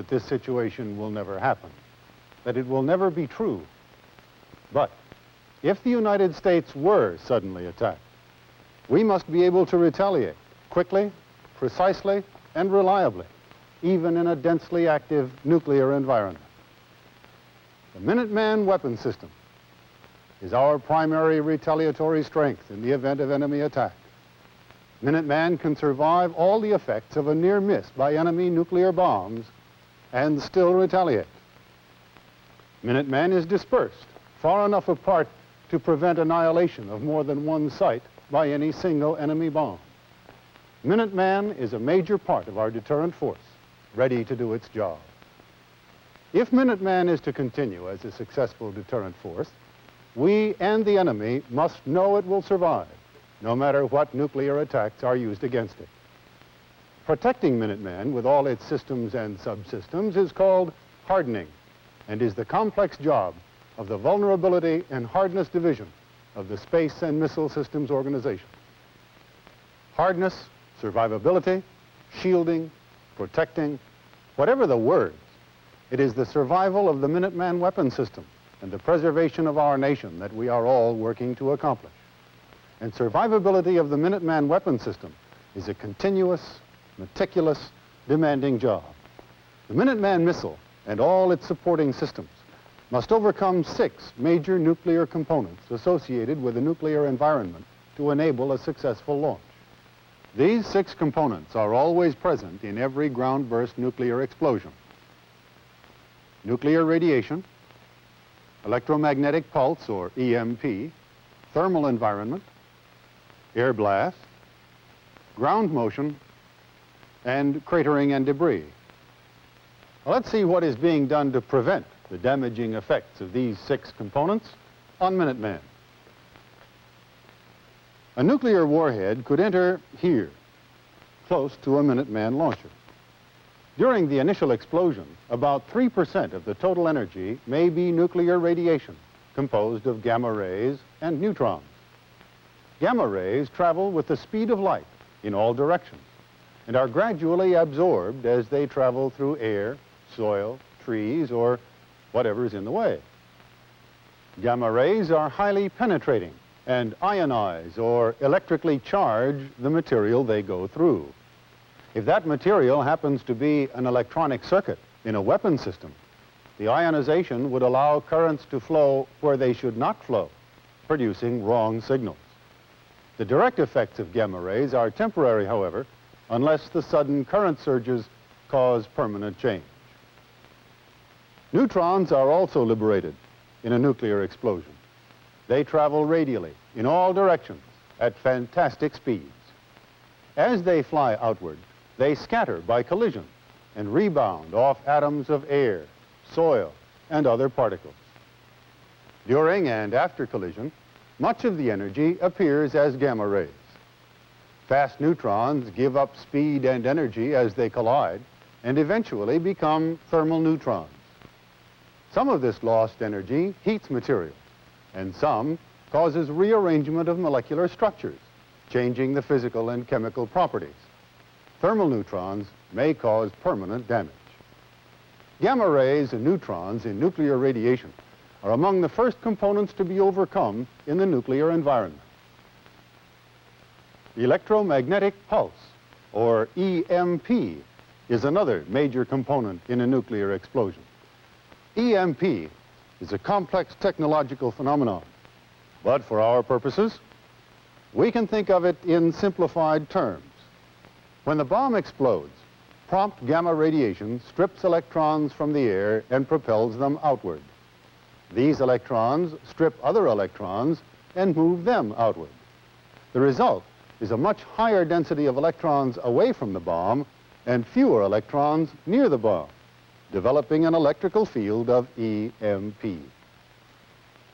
that this situation will never happen, that it will never be true. But if the United States were suddenly attacked, we must be able to retaliate quickly, precisely, and reliably, even in a densely active nuclear environment. The Minuteman weapon system is our primary retaliatory strength in the event of enemy attack. Minuteman can survive all the effects of a near miss by enemy nuclear bombs and still retaliate. Minuteman is dispersed far enough apart to prevent annihilation of more than one site by any single enemy bomb. Minuteman is a major part of our deterrent force, ready to do its job. If Minuteman is to continue as a successful deterrent force, we and the enemy must know it will survive, no matter what nuclear attacks are used against it. Protecting Minuteman with all its systems and subsystems is called hardening, and is the complex job of the Vulnerability and Hardness Division of the Space and Missile Systems Organization. Hardness, survivability, shielding, protecting, whatever the words, it is the survival of the Minuteman weapon system and the preservation of our nation that we are all working to accomplish. And survivability of the Minuteman weapon system is a continuous, meticulous, demanding job. The Minuteman missile and all its supporting systems must overcome 6 major nuclear components associated with the nuclear environment to enable a successful launch. These 6 components are always present in every ground burst nuclear explosion. Nuclear radiation, electromagnetic pulse, or EMP, thermal environment, air blast, ground motion, and cratering and debris. Now, let's see what is being done to prevent the damaging effects of these 6 components on Minuteman. A nuclear warhead could enter here, close to a Minuteman launcher. During the initial explosion, about 3% of the total energy may be nuclear radiation, composed of gamma rays and neutrons. Gamma rays travel with the speed of light in all directions and are gradually absorbed as they travel through air, soil, trees, or whatever is in the way. Gamma rays are highly penetrating and ionize or electrically charge the material they go through. If that material happens to be an electronic circuit in a weapon system, the ionization would allow currents to flow where they should not flow, producing wrong signals. The direct effects of gamma rays are temporary, however, unless the sudden current surges cause permanent change. Neutrons are also liberated in a nuclear explosion. They travel radially in all directions at fantastic speeds. As they fly outward, they scatter by collision and rebound off atoms of air, soil, and other particles. During and after collision, much of the energy appears as gamma rays. Fast neutrons give up speed and energy as they collide and eventually become thermal neutrons. Some of this lost energy heats material, and some causes rearrangement of molecular structures, changing the physical and chemical properties. Thermal neutrons may cause permanent damage. Gamma rays and neutrons in nuclear radiation are among the first components to be overcome in the nuclear environment. Electromagnetic pulse, or EMP, is another major component in a nuclear explosion. EMP is a complex technological phenomenon, but for our purposes, we can think of it in simplified terms. When the bomb explodes, prompt gamma radiation strips electrons from the air and propels them outward. These electrons strip other electrons and move them outward. The result is a much higher density of electrons away from the bomb and fewer electrons near the bomb, developing an electrical field of EMP.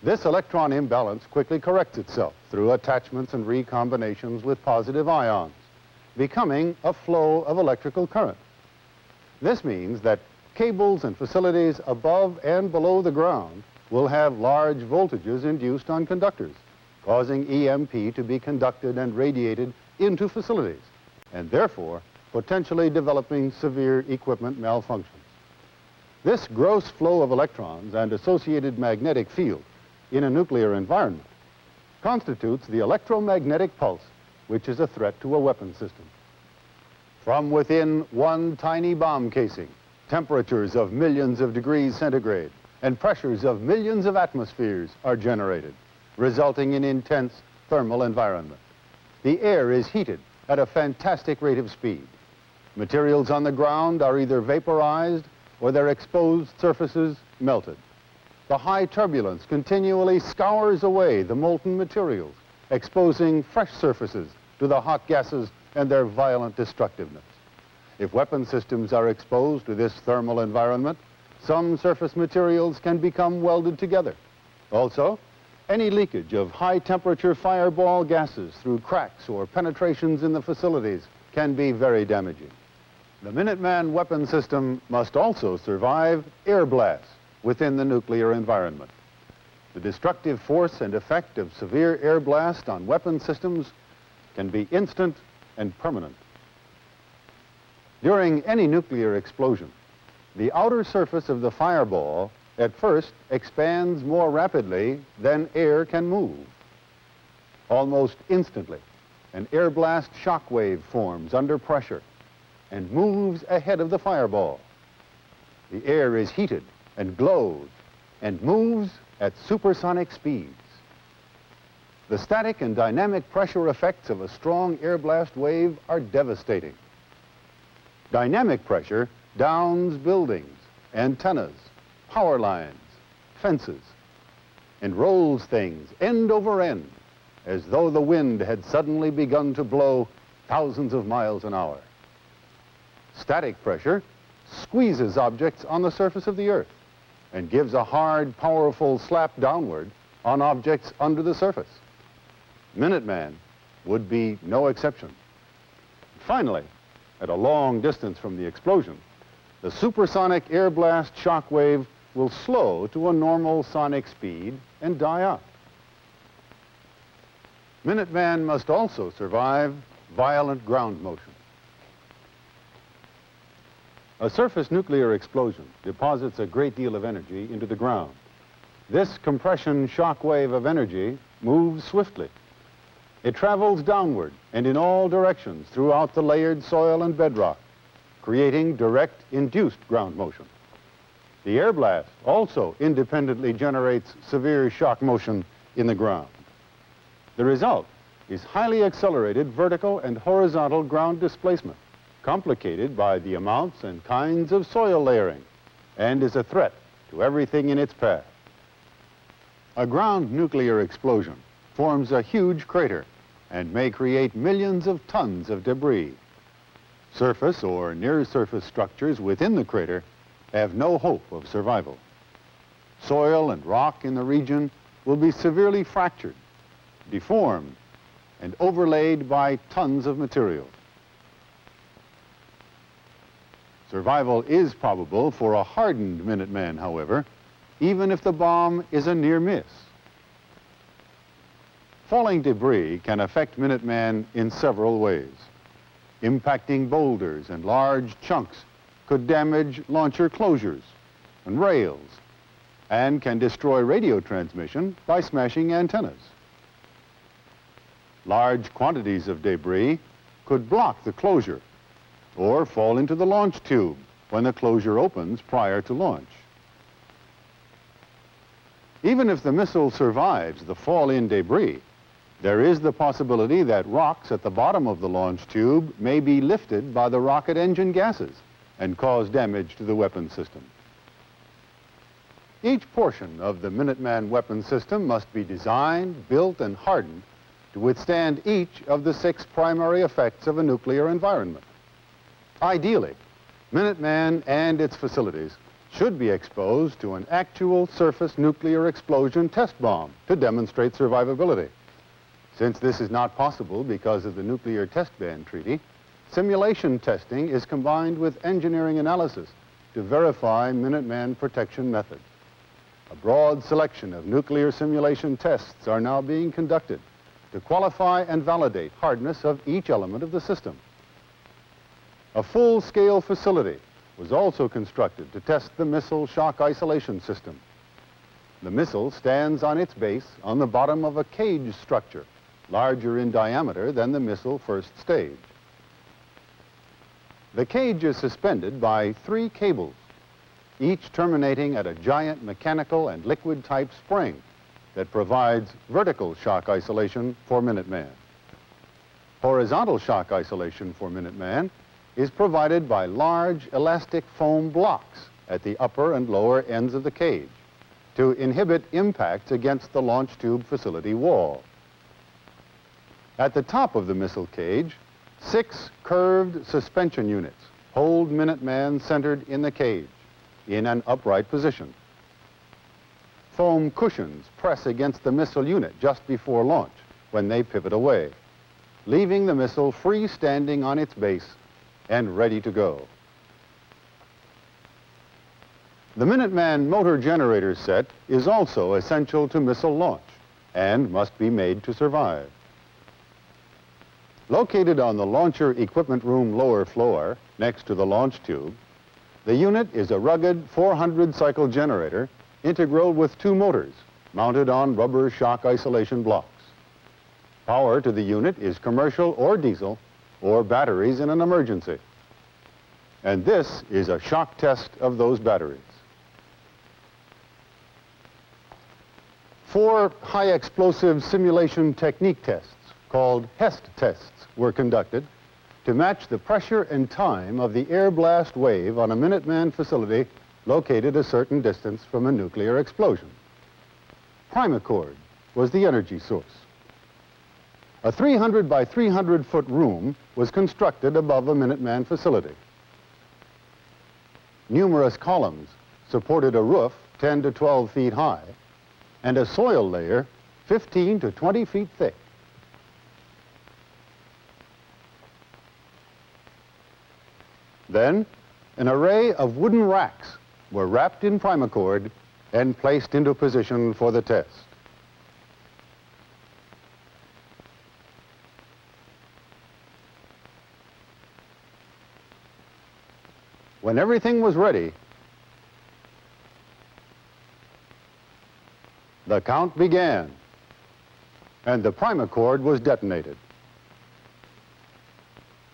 This electron imbalance quickly corrects itself through attachments and recombinations with positive ions, becoming a flow of electrical current. This means that cables and facilities above and below the ground will have large voltages induced on conductors, causing EMP to be conducted and radiated into facilities, and therefore potentially developing severe equipment malfunctions. This gross flow of electrons and associated magnetic field in a nuclear environment constitutes the electromagnetic pulse, which is a threat to a weapon system. From within one tiny bomb casing, temperatures of millions of degrees centigrade and pressures of millions of atmospheres are generated, resulting in intense thermal environment. The air is heated at a fantastic rate of speed. Materials on the ground are either vaporized or their exposed surfaces melted. The high turbulence continually scours away the molten materials, exposing fresh surfaces to the hot gases and their violent destructiveness. If weapon systems are exposed to this thermal environment, some surface materials can become welded together. Also, any leakage of high-temperature fireball gases through cracks or penetrations in the facilities can be very damaging. The Minuteman weapon system must also survive air blasts within the nuclear environment. The destructive force and effect of severe air blast on weapon systems can be instant and permanent. During any nuclear explosion, the outer surface of the fireball at first expands more rapidly than air can move. Almost instantly, an air blast shock wave forms under pressure and moves ahead of the fireball. The air is heated and glows and moves at supersonic speeds. The static and dynamic pressure effects of a strong air blast wave are devastating. Dynamic pressure downs buildings, antennas, power lines, fences, and rolls things end over end as though the wind had suddenly begun to blow thousands of miles an hour. Static pressure squeezes objects on the surface of the Earth and gives a hard, powerful slap downward on objects under the surface. Minuteman would be no exception. Finally, at a long distance from the explosion, the supersonic air blast shock wave will slow to a normal sonic speed and die out. Minuteman must also survive violent ground motion. A surface nuclear explosion deposits a great deal of energy into the ground. This compression shock wave of energy moves swiftly. It travels downward and in all directions throughout the layered soil and bedrock, creating direct induced ground motion. The air blast also independently generates severe shock motion in the ground. The result is highly accelerated vertical and horizontal ground displacement, complicated by the amounts and kinds of soil layering, and is a threat to everything in its path. A ground nuclear explosion forms a huge crater and may create millions of tons of debris. Surface or near-surface structures within the crater have no hope of survival. Soil and rock in the region will be severely fractured, deformed, and overlaid by tons of material. Survival is probable for a hardened Minuteman, however, even if the bomb is a near miss. Falling debris can affect Minuteman in several ways. Impacting boulders and large chunks could damage launcher closures and rails and can destroy radio transmission by smashing antennas. Large quantities of debris could block the closure or fall into the launch tube when the closure opens prior to launch. Even if the missile survives the fall-in debris, there is the possibility that rocks at the bottom of the launch tube may be lifted by the rocket engine gases and cause damage to the weapon system. Each portion of the Minuteman weapon system must be designed, built, and hardened to withstand each of the 6 primary effects of a nuclear environment. Ideally, Minuteman and its facilities should be exposed to an actual surface nuclear explosion test bomb to demonstrate survivability. Since this is not possible because of the Nuclear Test Ban Treaty, simulation testing is combined with engineering analysis to verify Minuteman protection methods. A broad selection of nuclear simulation tests are now being conducted to qualify and validate hardness of each element of the system. A full-scale facility was also constructed to test the missile shock isolation system. The missile stands on its base on the bottom of a cage structure, larger in diameter than the missile first stage. The cage is suspended by 3 cables, each terminating at a giant mechanical and liquid-type spring that provides vertical shock isolation for Minuteman. Horizontal shock isolation for Minuteman is provided by large elastic foam blocks at the upper and lower ends of the cage to inhibit impacts against the launch tube facility wall. At the top of the missile cage, 6 curved suspension units hold Minuteman centered in the cage in an upright position. Foam cushions press against the missile unit just before launch when they pivot away, leaving the missile free-standing on its base and ready to go. The Minuteman motor generator set is also essential to missile launch and must be made to survive. Located on the launcher equipment room lower floor next to the launch tube, the unit is a rugged 400-cycle generator integral with 2 motors mounted on rubber shock isolation blocks. Power to the unit is commercial or diesel or batteries in an emergency. And this is a shock test of those batteries. 4 high-explosive simulation technique tests called HEST tests were conducted to match the pressure and time of the air blast wave on a Minuteman facility located a certain distance from a nuclear explosion. Primacord was the energy source. A 300 by 300-foot room was constructed above a Minuteman facility. Numerous columns supported a roof 10 to 12 feet high and a soil layer 15 to 20 feet thick. Then, an array of wooden racks were wrapped in primacord and placed into position for the test. When everything was ready, the count began, and the primacord was detonated.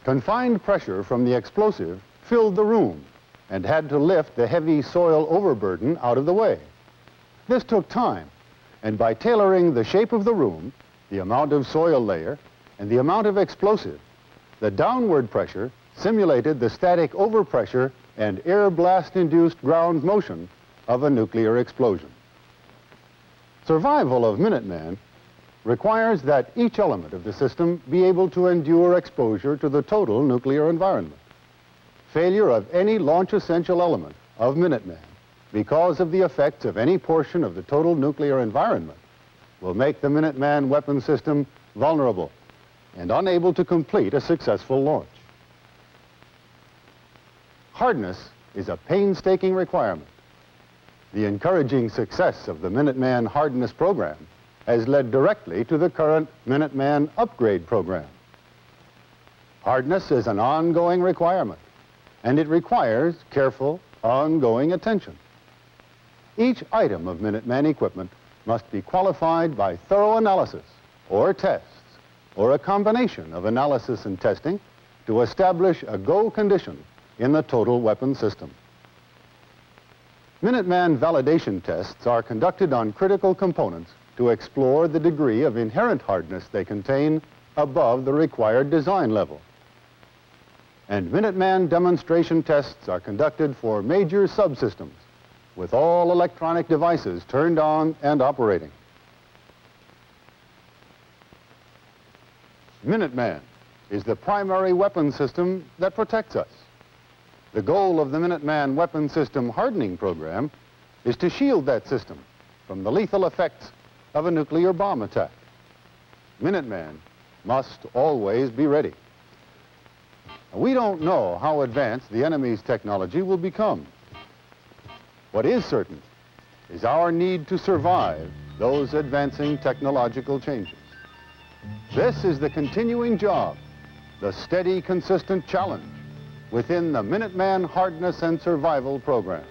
Confined pressure from the explosive filled the room and had to lift the heavy soil overburden out of the way. This took time, and by tailoring the shape of the room, the amount of soil layer, and the amount of explosive, the downward pressure simulated the static overpressure and air blast-induced ground motion of a nuclear explosion. Survival of Minuteman requires that each element of the system be able to endure exposure to the total nuclear environment. Failure of any launch essential element of Minuteman because of the effects of any portion of the total nuclear environment will make the Minuteman weapon system vulnerable and unable to complete a successful launch. Hardness is a painstaking requirement. The encouraging success of the Minuteman Hardness program has led directly to the current Minuteman upgrade program. Hardness is an ongoing requirement, and it requires careful, ongoing attention. Each item of Minuteman equipment must be qualified by thorough analysis or tests, or a combination of analysis and testing to establish a go condition in the total weapon system. Minuteman validation tests are conducted on critical components to explore the degree of inherent hardness they contain above the required design level. And Minuteman demonstration tests are conducted for major subsystems with all electronic devices turned on and operating. Minuteman is the primary weapon system that protects us. The goal of the Minuteman weapon system hardening program is to shield that system from the lethal effects of a nuclear bomb attack. Minuteman must always be ready. We don't know how advanced the enemy's technology will become. What is certain is our need to survive those advancing technological changes. This is the continuing job, the steady, consistent challenge within the Minuteman Hardness and Survival program.